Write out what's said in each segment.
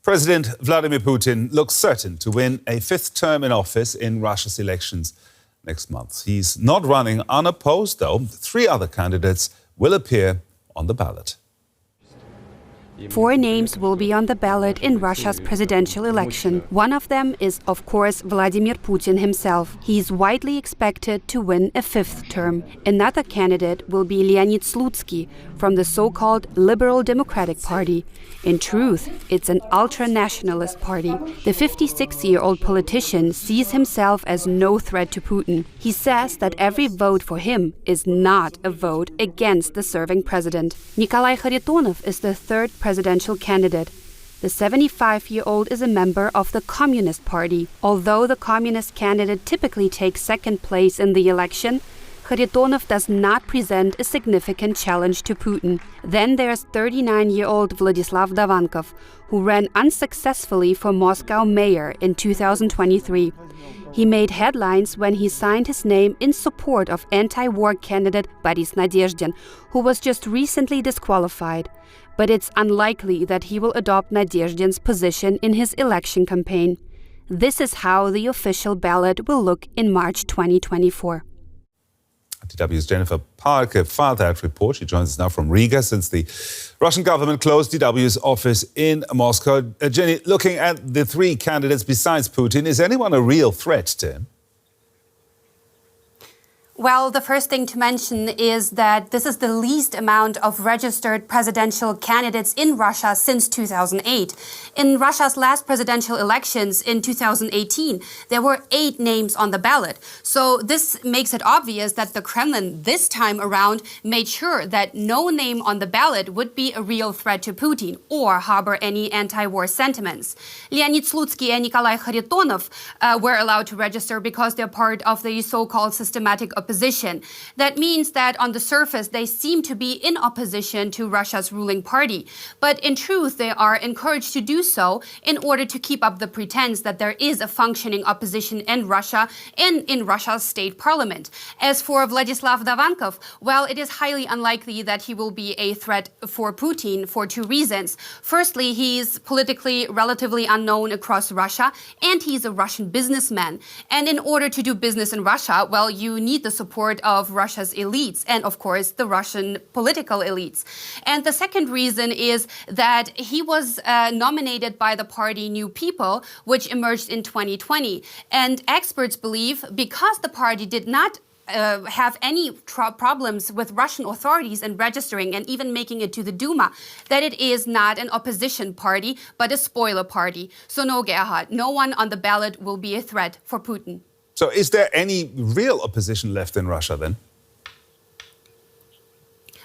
President Vladimir Putin looks certain to win a fifth term in office in Russia's elections next month. He's not running unopposed, though. 3 other candidates will appear on the ballot. 4 names will be on the ballot in Russia's presidential election. One of them is, of course, Vladimir Putin himself. He is widely expected to win a 5th term. Another candidate will be Leonid Slutsky from the so-called Liberal Democratic Party. In truth, it's an ultra-nationalist party. The 56-year-old politician sees himself as no threat to Putin. He says that every vote for him is not a vote against the serving president. Nikolai Kharitonov is the 3rd presidential candidate. The 75-year-old is a member of the Communist Party. Although the Communist candidate typically takes 2nd place in the election, Kharitonov does not present a significant challenge to Putin. Then there's 39-year-old Vladislav Davankov, who ran unsuccessfully for Moscow mayor in 2023. He made headlines when he signed his name in support of anti-war candidate Boris Nadezhdin, who was just recently disqualified. But it's unlikely that he will adopt Nadezhdin's position in his election campaign. This is how the official ballot will look in March 2024. DW's Jennifer Parker filed that report. She joins us now from Riga since the Russian government closed DW's office in Moscow. Jenny, looking at the 3 candidates besides Putin, is anyone a real threat to him? Well, the first thing to mention is that this is the least amount of registered presidential candidates in Russia since 2008. In Russia's last presidential elections in 2018, there were 8 names on the ballot. So this makes it obvious that the Kremlin this time around made sure that no name on the ballot would be a real threat to Putin or harbor any anti-war sentiments. Leonid Slutsky and Nikolai Kharitonov were allowed to register because they're part of the so-called systematic opposition. That means that on the surface, they seem to be in opposition to Russia's ruling party. But in truth, they are encouraged to do so in order to keep up the pretense that there is a functioning opposition in Russia and in Russia's state parliament. As for Vladislav Davankov, well, it is highly unlikely that he will be a threat for Putin for 2 reasons. Firstly, he's politically relatively unknown across Russia, and he's a Russian businessman. And in order to do business in Russia, well, you need the support of Russia's elites and, of course, the Russian political elites. And the second reason is that he was nominated by the party New People, which emerged in 2020. And experts believe because the party did not have any problems with Russian authorities in registering and even making it to the Duma, that it is not an opposition party, but a spoiler party. So no, Gerhard, no one on the ballot will be a threat for Putin. So is there any real opposition left in Russia then?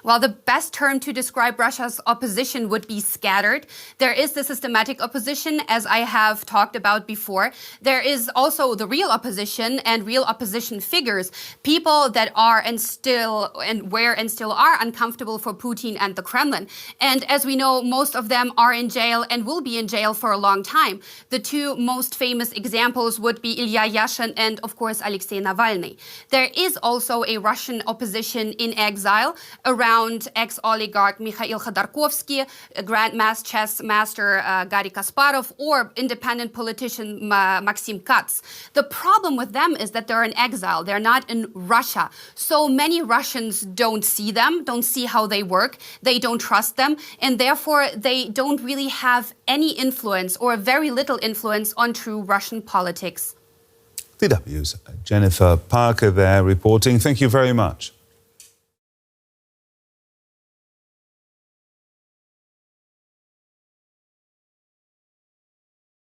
Well, the best term to describe Russia's opposition would be scattered. There is the systematic opposition, as I have talked about before. There is also the real opposition and real opposition figures, people that are and still are uncomfortable for Putin and the Kremlin. And as we know, most of them are in jail and will be in jail for a long time. The 2 most famous examples would be Ilya Yashin and, of course, Alexei Navalny. There is also a Russian opposition in exile around ex-oligarch Mikhail Khodorkovsky, Grand chess master Garry Kasparov, or independent politician Maxim Katz. The problem with them is that they're in exile. They're not in Russia. So many Russians don't see them, don't see how they work. They don't trust them. And therefore, they don't really have any influence or very little influence on true Russian politics. DW's Jennifer Parker there reporting. Thank you very much.